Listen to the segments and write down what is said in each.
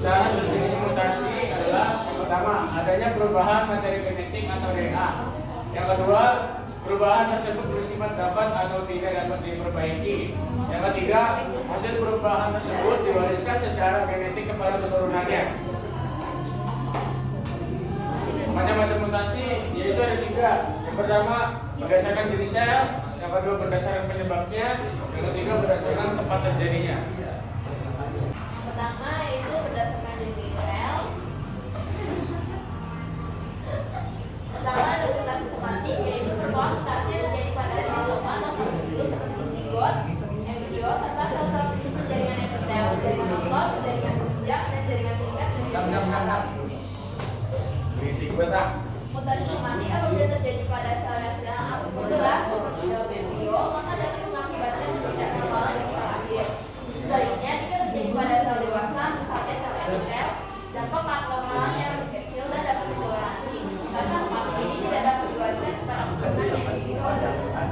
Syarat terjadinya mutasi adalah yang pertama, adanya perubahan materi genetik atau DNA. Yang kedua, perubahan tersebut bersifat dapat atau tidak dapat diperbaiki. Yang ketiga, hasil perubahan tersebut diwariskan secara genetik kepada keturunannya. Macam-macam mutasi yaitu ada 3. Yang pertama, berdasarkan jenis sel. Yang kedua, berdasarkan penyebabnya. Yang ketiga, berdasarkan tempat terjadinya. Yang pertama itu berdasarkan jenis sel. Pertama ada mutasi somatik, yaitu merupakan mutasi yang terjadi pada sel soma atau sel usus seperti zigot, embrio, serta sel-sel penyusun jaringan epitel, jaringan otot, jaringan penunjang, dan jaringan pinggat dan jaringan saraf. Mutasi somatik apabila terjadi pada sel yang sedang aktif bergerak seperti dalam embrio, maka dapat mengakibatkan ketidaknormalan di sel akhir. Sebaliknya, jika terjadi pada sel dewasa, misalnya sel epitel, dampak abnormal yang lebih kecil dan dapat ditoleransi. Karena faktor ini tidak dapat diwariskan kepada keturunan yang diinginkan.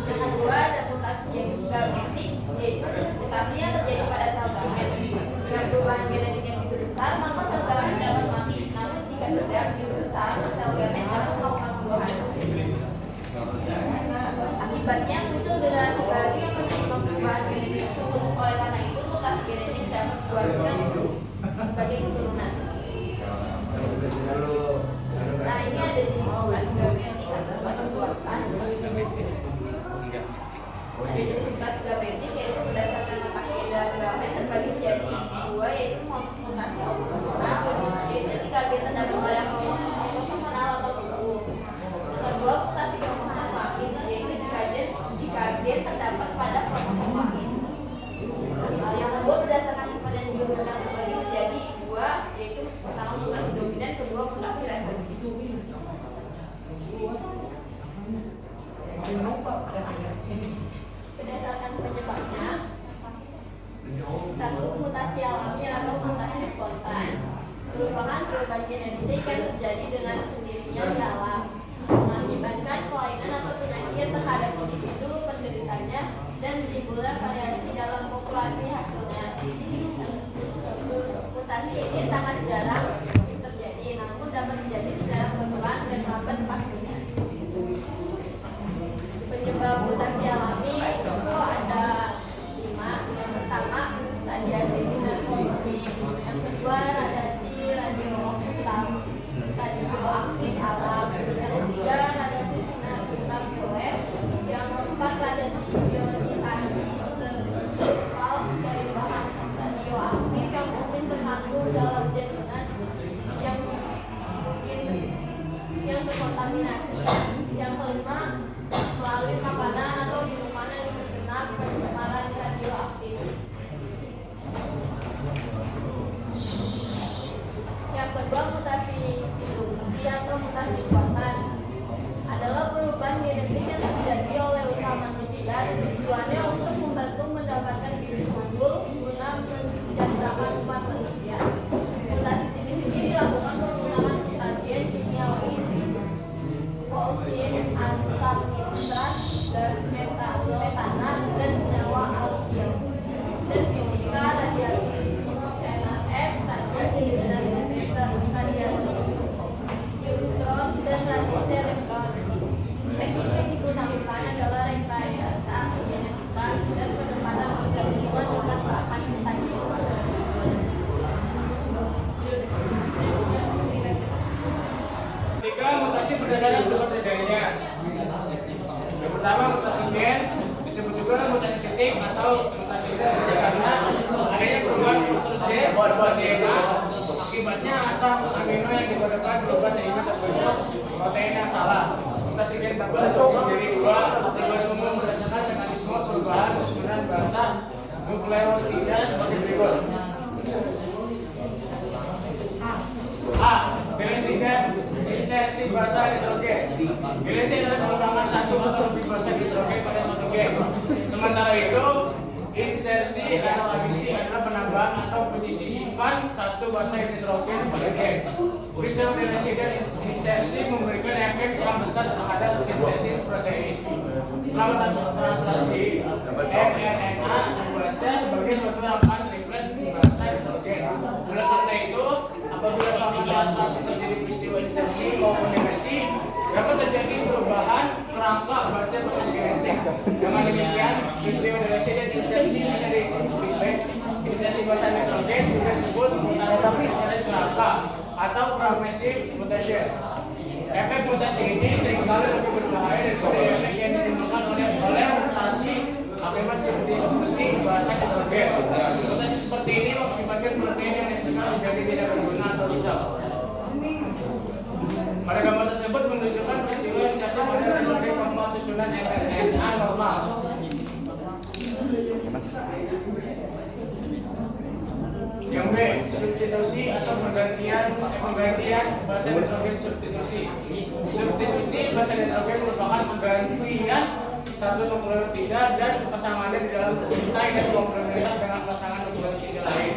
Yang kedua, ada mutasi gametik, yaitu mutasi yang terjadi pada sel gamet. Jika perubahan genetik yang begitu besar, maka sel gamet dapat mati. Namun jika tidak begitu besar, sel gamet dapat melakukan pembuahan. Akibatnya muncul generasi baru yang menerima perubahan genetik tersebut. Oleh karena itu, mutasi genetik dapat diwariskan sebagai keturunan. Nah, ini ada jenis mutasi gametik atau mutasi buatan. Ada jenis mutasi gametik yaitu berdasarkan letak gen gamet terbagi menjadi 2, yaitu mutasi autosomal, yaitu jika gen terdapat pada kromosom autosomal atau kuku. Yang kedua, mutasi kromosom lain, yaitu jika gen terdapat pada kromosom lain. Yang kedua, berdasarkan sifat yang digunakan terbagi menjadi 2, yaitu pertama mutasi dominan, kedua mutasi resesi. Berdasarkan penyebabnya, 1. Mutasi alami atau mutasi spontan, merupakan perubahan genetik yang terjadi dengan sendirinya di alam, mengakibatkan kelainan atau penyakit terhadap individu penderitanya dan menimbulkan variasi dalam populasi hasilnya. Mutasi ini sangat jarang terjadi, namun dapat terjadi secara kebetulan dan lambat pastinya. Penyebab mutasi alami itu ada 5. Yang pertama, radiasi sinar kosmik. Yang kedua, radiasi radioaktif alam. Yang ketiga, radiasi sinar ultraviolet. Yang keempat, radiasi ionisasi terkepal dari bahan radioaktif yang mungkin terkandung dalam jaringan yang terkontaminasi. Yang kelima, melalui makanan atau minuman yang terkena pencemaran radioaktif. Yang kedua, mutasi induksi atau mutasi buatan adalah perubahan genetik yang terjadi oleh usaha manusia. Tujuannya untuk membantu mendapatkan bibit unggul guna mensejahterakan umat manusia. Mutasi jenis ini dilakukan menggunakan stadion kimiawi, koolsin, asam nitrat, gas metana, dan senyawa alkyl, dan fisika, radiasi sinar X, radiasi sinar beta, radiasi neutron, dan radiasi elektron. Teknik yang digunakan adalah rekayasa genetika dan penempatan organisme dengan bahan mutagen. Tiga, mutasi berdasarkan tempat terjadinya. Yang pertama, mutasi gen, disebut juga mutasi titik atau mutasi karena adanya perubahan struktur gen pada DNA. Akibatnya asam amino yang digunakan berubah sehingga terbentuk protein yang salah. Mutasi gen tersebut menjadi 2. Tujuan umum berdasarkan mekanisme perubahan susunan basa nukleotida seperti berikut. A. Gelesigan insersi basa nitrogen. Gelesi adalah pengurangan 1 atau lebih basa nitrogen pada suatu gen. Sementara itu, insersi atau adisi adalah penambahan atau penyisipan 1 basa nitrogen pada gen. Peristiwa gelesi dan insersi memberikan efek yang besar terhadap sintesis protein. Selama translasi mRNA dibaca sebagai suatu rangkaian triplet basa nitrogen. Oleh karena itu, apabila selama translasi terjadi peristiwa insersi maupun degresi, dapat terjadi perubahan kerangka baca bahasa genetik. Dengan demikian, peristiwa degresi dan insersi bisa di-feedback. Insersi bahasa nitrogen juga disebut mutasi insersi kerangka atau progressive mutation. Efek mutasi ini seringkali lebih berbahaya daripada efek yang ditimbulkan oleh mutasi akibat substitusi bahasa nitrogen. Mutasi seperti ini mengakibatkan protein yang dihasilkan menjadi tidak berguna atau rusak. Pada gambar tersebut menunjukkan peristiwa insersi pada nitrogen kompound susunan RNA normal. Yang B, substitusi atau penggantian bahasa nitrogen substitusi. Substitusi bahasa nitrogen merupakan penggantian satu nukleotida dan pasangannya di dalam intai dan komplementar dengan pasangan nukleotida lain.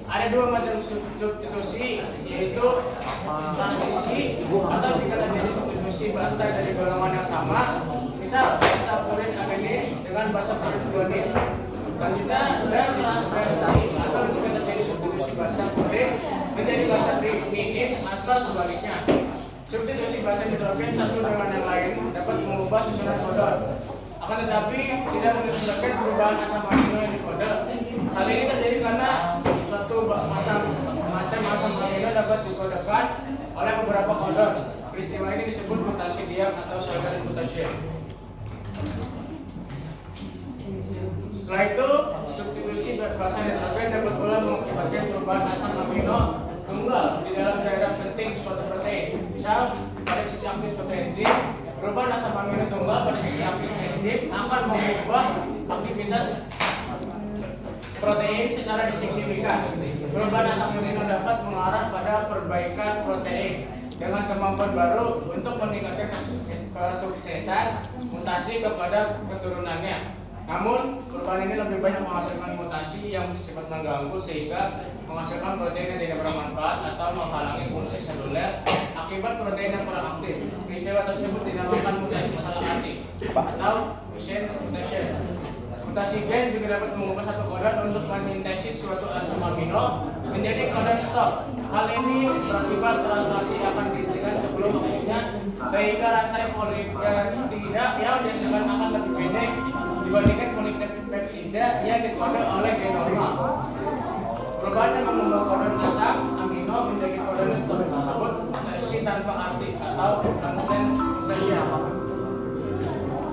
Ada dua macam substitusi, yaitu transisi atau jika terjadi substitusi bahasa dari golongan yang sama, misal bahasa purin adenin dengan bahasa purin guanin. Selanjutnya dan transferensi atau jika terjadi substitusi bahasa purin menjadi bahasa trinin atau sebaliknya. Substitusi bahasa nitrogen satu dengan yang lain dapat mengubah susunan kodon. Akan tetapi tidak mengakibatkan perubahan asam amino yang dikode. Hal ini terjadi karena suatu macam asam amino dapat dikodekan oleh beberapa kodon. Peristiwa ini disebut mutasi diam atau secondary mutation. Setelah itu, substitusi bahasa nitrogen dapat pula mengakibatkan perubahan asam amino tunggal di dalam daerah penting suatu protein. Misal, pada sisi aktif suatu enzim, perubahan asam amino tunggal pada sisi aktif enzim akan mengubah aktivitas protein secara signifikan. Perubahan asam amino dapat mengarah pada perbaikan protein dengan kemampuan baru untuk meningkatkan kesuksesan mutasi kepada keturunannya. Namun, perubahan ini lebih banyak menghasilkan mutasi yang bersifat mengganggu sehingga menghasilkan protein yang tidak bermanfaat atau menghalangi fungsi seluler akibat protein yang kurang aktif. Peristiwa tersebut dinamakan mutasi salah arti atau missense mutation. Mutasi gen juga dapat mengubah satu kodon untuk menintesis suatu asam amino menjadi kodon stop. Hal ini berakibat translasi akan dihentikan sebelum waktunya sehingga rantai polipeptida yang dihasilkan akan lebih pendek dibandingkan polipeptida yang dikode oleh gen normal. Perubahan yang mengubah kodon asam amino menjadi kodon stop tersebut mutasi tanpa arti atau nonsense mutation.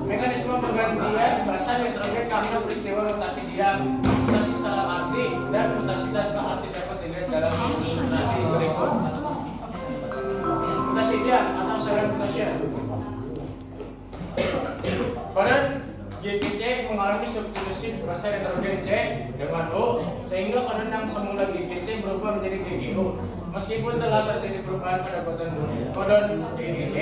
Mekanisme penggantian bahasa nitrogen karena peristiwa mutasi diam, mutasi salah arti, dan mutasi tanpa arti dapat dilihat dalam ilustrasi berikut. Mutasi diam atau secondary mutation. Kodon GGC mengalami substitusi bahasa nitrogen C dengan O sehingga kodon yang semula GGC berubah menjadi GGO. Meskipun telah terjadi perubahan pada kodon GGC,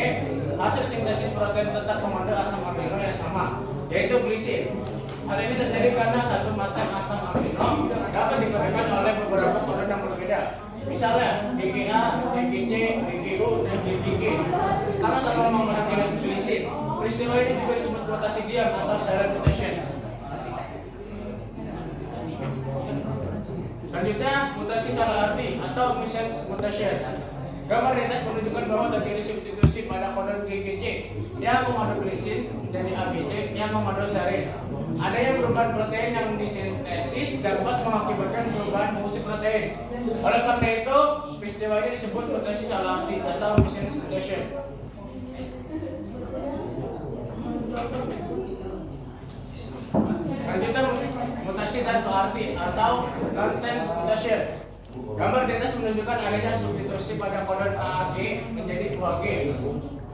hasil sintesis protein tetap mengandung asam amino yang sama, yaitu glisin. Hal ini terjadi karena satu macam asam amino dapat dikodekan oleh beberapa kodon yang berbeda. Misalnya GGA, GGC, GGU, dan GGG sama-sama mengandung glisin. Peristiwa ini juga disebut mutasi diam atau silent mutation. Selanjutnya, mutasi salah arti atau missense mutation. Gambar di atas menunjukkan bahwa terjadi substitusi pada kodon GGC yang mengandung glisin menjadi ABC yang mengandung serine. Adanya perubahan protein yang disintesis dapat mengakibatkan perubahan fungsi protein. Oleh karena itu, peristiwa ini disebut mutasi salah arti atau missense mutation. Selanjutnya, mutasi tanpa arti atau nonsense mutation. Gambar di atas menunjukkan adanya substitusi pada kodon AAG menjadi UAG.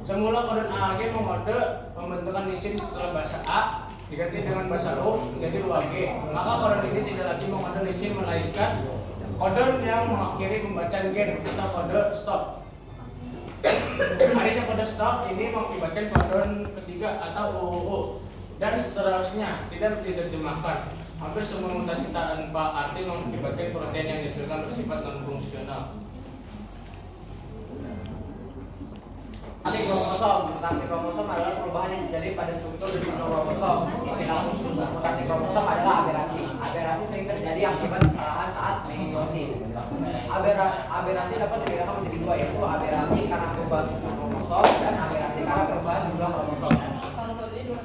Semula kodon AAG mengode pembentukan lisin setelah bahasa A diganti dengan bahasa U menjadi UAG. Maka kodon ini tidak lagi mengode lisin melainkan kodon yang mengakhiri pembacaan gen atau kode stop. Adanya kode stop ini mengakibatkan kodon ketiga atau UUU dan seterusnya tidak diterjemahkan. Hampir semua mutasi tanpa arti mengakibatkan protein yang dihasilkan bersifat non-fungsional. Mutasi kromosom adalah perubahan yang terjadi pada struktur di kromosom. Istilah mutasi kromosom adalah aberasi. Aberasi sering terjadi akibat kesalahan saat meiosis. Aberasi dapat dibedakan menjadi dua, yaitu aberasi karena perubahan struktur kromosom dan aberasi karena perubahan jumlah kromosom.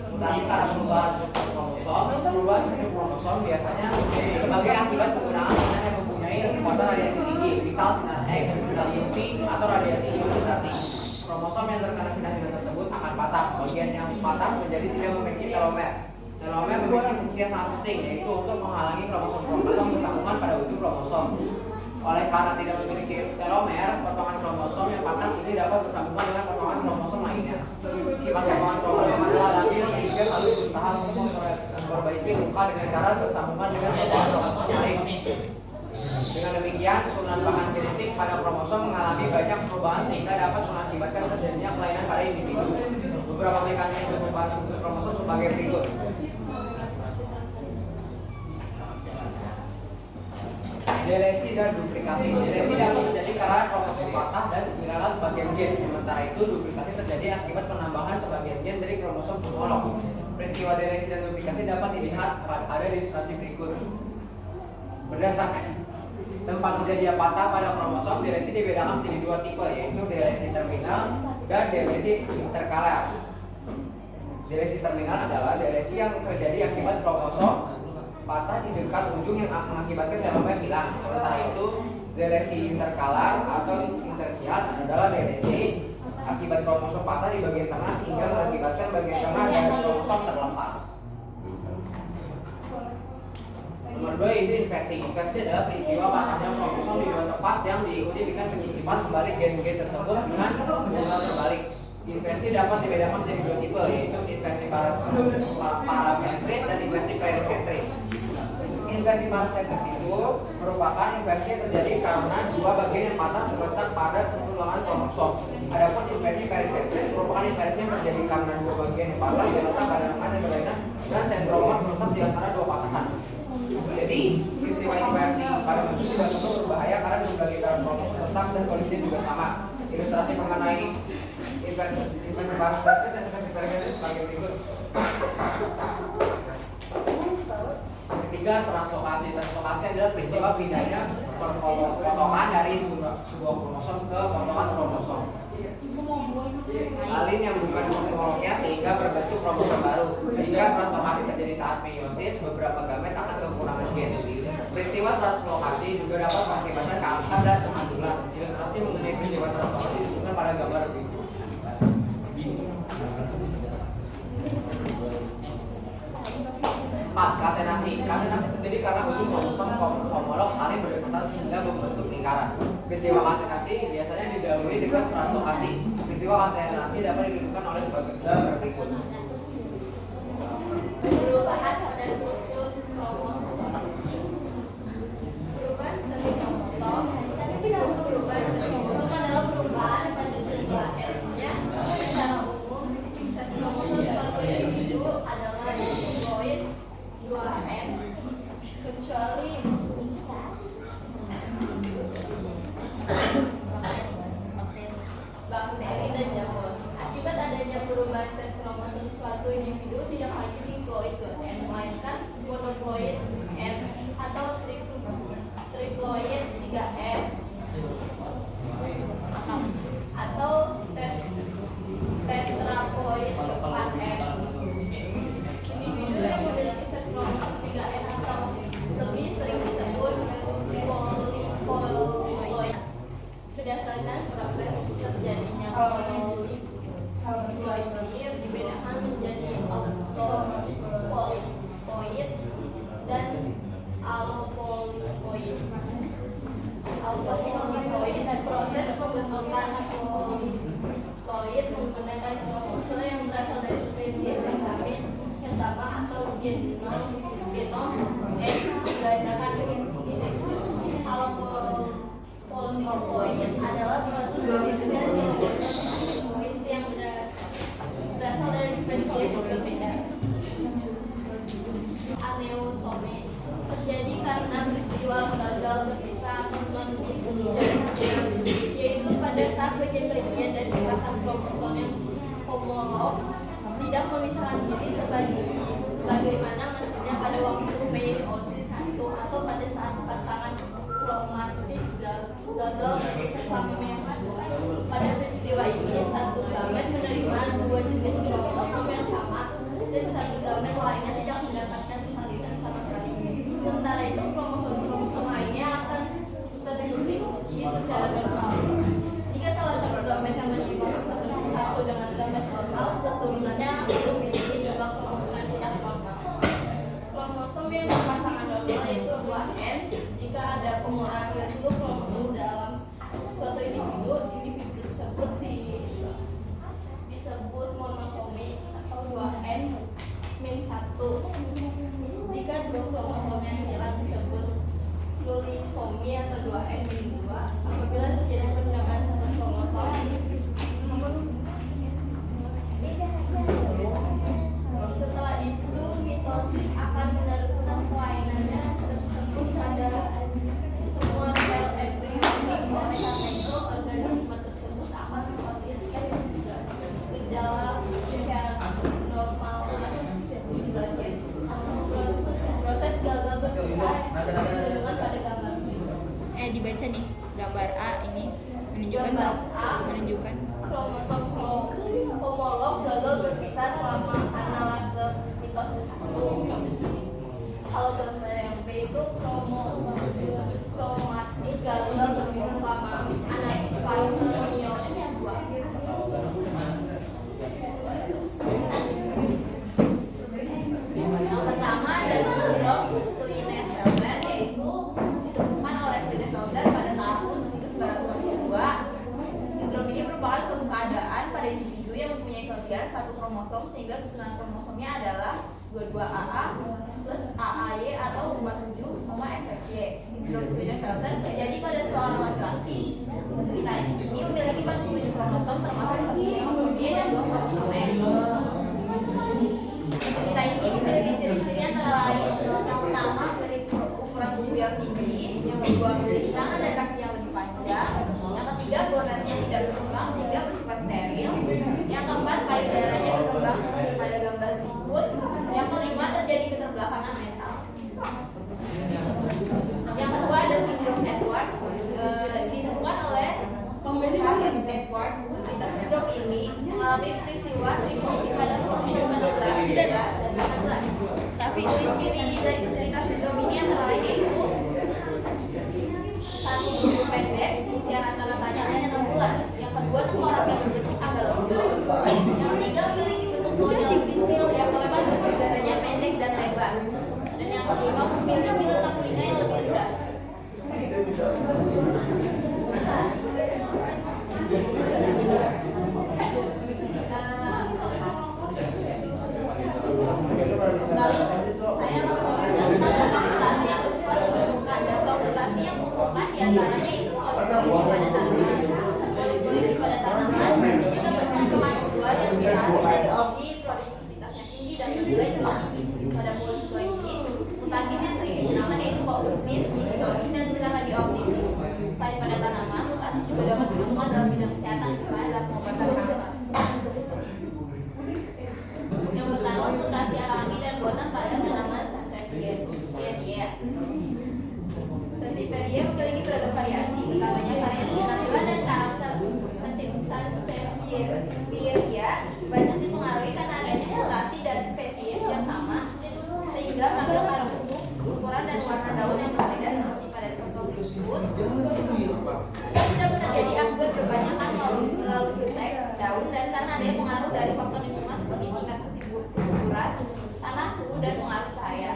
Mutasi karena perubahan struktur kromosom, perubahan struktur kromosom biasanya sebagai akibat penggunaan sinar yang mempunyai kekuatan radiasi tinggi, misal sinar X, sinar UV, atau radiasi ionisasi. Kromosom yang terkena sinar tersebut akan patah. Bagian yang patah menjadi tidak memiliki telomer. Telomer memiliki fungsi yang sangat penting, yaitu untuk menghalangi kromosom-kromosom bersambungan pada ujung kromosom. Oleh karena tidak memiliki telomer, potongan kromosom yang patah ini dapat bersambungan dengan potongan kromosom lainnya. Sifat potongan kromosom adalah labil sehingga harus berusaha untuk memperbaiki luka dengan cara bersambungan dengan potongan kromosom lain. Dengan demikian, susunan bahan genetik pada kromosom mengalami banyak perubahan sehingga dapat mengakibatkan terjadinya kelainan pada individu. Beberapa mekanisme perubahan struktur kromosom sebagai berikut. Delesi dan duplikasi. Delesi dapat terjadi karena kromosom patah dan kehilangan sebagian gen. Sementara itu, duplikasi terjadi akibat penambahan sebagian gen dari kromosom homolog. Peristiwa delesi dan duplikasi dapat dilihat pada ilustrasi berikut. Berdasarkan tempat kejadian patah pada kromosom, delesi dibedakan menjadi dua tipe, yaitu delesi terminal dan delesi interkalar. Delesi terminal adalah delesi yang terjadi akibat kromosom patah di dekat ujung yang mengakibatkan telomer hilang. Sementara itu, delesi interkalar atau intersial adalah delesi akibat kromosom patah di bagian tengah sehingga mengakibatkan bagian tengah dari kromosom terlepas. Nomor 2 itu inversi. Inversi adalah peristiwa patahnya kromosom di dua tempat yang diikuti dengan penyisipan sebalik gen-gen tersebut dengan jumlah terbalik. Inversi dapat dibedakan menjadi dua tipe, yaitu inversi parasentris dan inversi perisentris. Inversi parasentris itu merupakan inversi yang terjadi karena dua bagian yang patah terletak pada satu lengan kromosom. Adapun inversi perisentris merupakan inversi yang terjadi karena dua bagian yang patah terletak pada lengan yang berbeda dan sentromer terletak di antara dua patahan. Jadi, peristiwa inversi pada manusia tidak tentu berbahaya karena jumlah dalam kromosom tetap dan kondisinya juga sama. Ilustrasi mengenai inversi parasentris dan inversi perisentris sebagai berikut. Ketiga, translokasi. Translokasi adalah peristiwa pindahnya potongan dari sebuah kromosom ke potongan kromosom. Alin yang bukan homolognya sehingga berbentuk kromosom baru. Jika translokasi terjadi saat meiosis, beberapa gamet akan kekurangan gen. Peristiwa translokasi juga dapat mengakibatkan keangkat dan kemandulan. Ilustrasi mengenai peristiwa translokasi ditunjukkan pada gambar berikut. Katenasi. Katenasi terjadi karena ujung kromosom homolog saling berdekatan sehingga membentuk lingkaran. Peristiwa katenasi biasanya didahului dengan translokasi. Peristiwa katenasi dapat ditunjukkan oleh sebagai berikut. Perubahan pada struktur kromosom. Perubahan sel kromosom. Perubahan sel kromosom adalah perubahan pada jumlah R-nya. Secara umum, sel kromosom suatu individu adalah diploid 2N kecuali bakteri dan jamur. Akibat adanya perubahan sel kromosom suatu individu tidak lagi diploid 2N, melainkan monoploid N atau triploid 3N atau tetraploid 4N. Individu yang memiliki sel kromosom 3N atau lebih sering disebut polyploid. Berdasarkan proses terjadinya polyploid dibedakan menjadi octopolyploid dan allopolyploid. Autopolyploid proses pembentukan polyploid menggunakan kromosom yang berasal dari spesies yang sama atau genom menggandakan sendiri. Allopolyploid adalah proses pembentukan kromosom yang berasal dari spesies berbeda. Aneusome terjadi karena peristiwa gagal berpisah atau non-disjunction, yaitu pada saat bagian-bagian dari sepasang kromosom yang homolog tidak memisahkan diri sebagaimana mestinya pada waktu meiosis 1 atau pada saat pasangan kromatik secara normal. Jika salah satu gamet yang menyimpang tersebut satu dengan gamet normal, keturunannya memiliki jumlah kromosom yang tidak normal. Kromosom yang berpasangan normal yaitu 2N. Jika ada pengurangan satu kromosom dalam suatu individu tersebut disebut monosomi atau 2N min 1. Jika dua kromosom yang hilang disebut plurisomi atau 2N min 2. Apabila terjadi penambahan satu kromosom, setelah itu mitosis akan meneruskan kelainannya tersebut pada semua sel embrio. Oleh karena itu, organisme tersebut akan memiliki gejala yang normal bagian proses gagal berpisah ditujukan pada gambar. Dibaca nih gambar A ini menunjukkan Gambar A menunjukkan kromosom homolog gagal berpisah selama analase mitosis 1. Kalau gambar yang B itu kromatik gagal berpisah selama anafase meiosis 2. Yang pertama ada sindrom Klinefelter, yaitu ditemukan oleh Klinefelter pada tahun 1992. Sindrom ini merupakan suatu keadaan pada individu yang mempunyai kelebihan satu kromosom sehingga susunan kromosomnya adalah 22AA plus AAY atau 47, FSY. Sindrom Klinefelter terjadi pada seorang laki-laki. Penderita ini memiliki 47 kromosom termasuk 1 kromosom Y dan 2 kromosom X. Penderita ini memiliki ciri-ciri antara lain yang pertama memiliki ukuran tubuh yang tinggi, yang kedua memiliki tangan dan kaki yang lebih panjang, yang ketiga gonadnya tidak berkembang sehingga bersifat steril, yang keempat payudaranya berkembang seperti pada gambar berikut, yang kelima terjadi keterbelakangan mental. Yang kedua ada sindrom Edwards, ditemukan oleh Harris Edwards. Penderita sindrom ini mengalami peristiwa trisomi pada kromosom 16, 13, dan 18. Tapi ciri-ciri dari penderita sindrom ini antara lain yaitu satu, tubuh pendek, usia rata-ratanya hanya 6 bulan. Yang kedua, orang yang berbentuk agak lembut. Yang ketiga, memiliki bentuk baunya yang kecil. Yang keempat, payudaranya pendek dan lebar. Dan yang kelima, memiliki letak telinga yang lebih rendah. Lalu saya membawakan beberapa mutasi yang bersifat pembentukan, dan mutasi yang mengumpulkan diantaranya itu polispoidi pada tanaman. Polispoidi pada tanaman itu merupakan kemajuan yang besar tidak tinggi, produktivitasnya tinggi dan bernilai juga tinggi. Pada polispoidi, mutagen yang sering digunakan yaitu kouksin, hitonin, dan sinar radioaktif. Selain pada tanaman, mutasi juga dapat ditemukan dalam bidang kesehatan, misalnya dalam pengobatan kanker. Yang pertama, mutasi alami dan buatan pada tanaman Sansevieria. Sansevieria memiliki beragam variasi, utamanya varian penampilan dan karakter. Sansevieria banyak dipengaruhi karena adanya relasi dari spesies yang sama, sehingga menampilkan bentuk, ukuran, dan warna daun yang berbeda seperti pada contoh tersebut. Ini dapat terjadi akibat kebanyakan lalu jutek daun dan karena adanya pengaruh dari faktor lingkungan seperti tingkat kesuburan, tanah, suhu, dan pengaruh cahaya.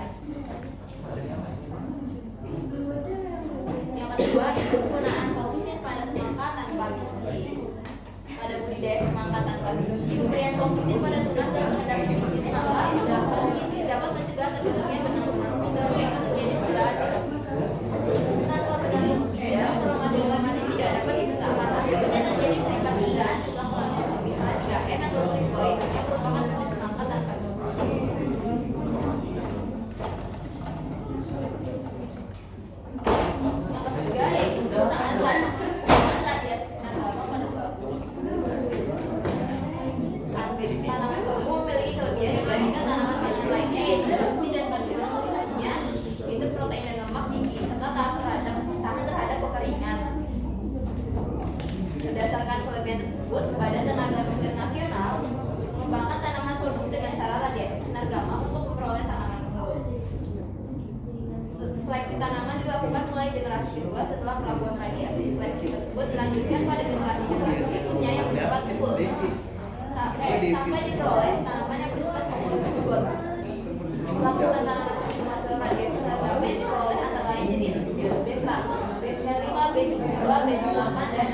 Yang kedua itu penggunaan kouksin pada semangka tanpa biji. Pada budidaya semangka tanpa biji, pemberian kouksin pada tunas dan terhadap biji semangka pada kouksin dapat mencegah terbentuknya benang emas sehingga mereka terjadi perdarahan mitosis. Tanpa benang beda, kromatinografi tidak dapat dibesarkan. Akibatnya terjadi peningkatan perdarahan jumlah kromosom bisa 3N atau triploid yang merupakan bibit semangka tanpa biji. Yang ketiga yaitu penggunaan radiasi sinar gamma pada sorghum. Tanaman sorghum memiliki kelebihan dibandingkan tanaman pangan lainnya yaitu produksi dan kandungan nutrisinya yaitu protein dan lemak tinggi serta tahan terhadap kekeringan. Berdasarkan kelebihan tersebut, Badan Tenaga Kerja Nasional mengembangkan tanaman sorghum dengan cara radiasi sinar gamma untuk memperoleh tanaman unggul. Seleksi tanaman dilakukan mulai generasi kedua setelah pelabuhan radiasi. Seleksi tersebut dilanjutkan pada generasi berikutnya yang bersifat unggul sampai diperoleh tanaman yang bersifat unggul tersebut. Jumlah penggunaan tanaman hasil radiasi seragam yang diperoleh antara lain jenis B100, B95, B72, B78, dan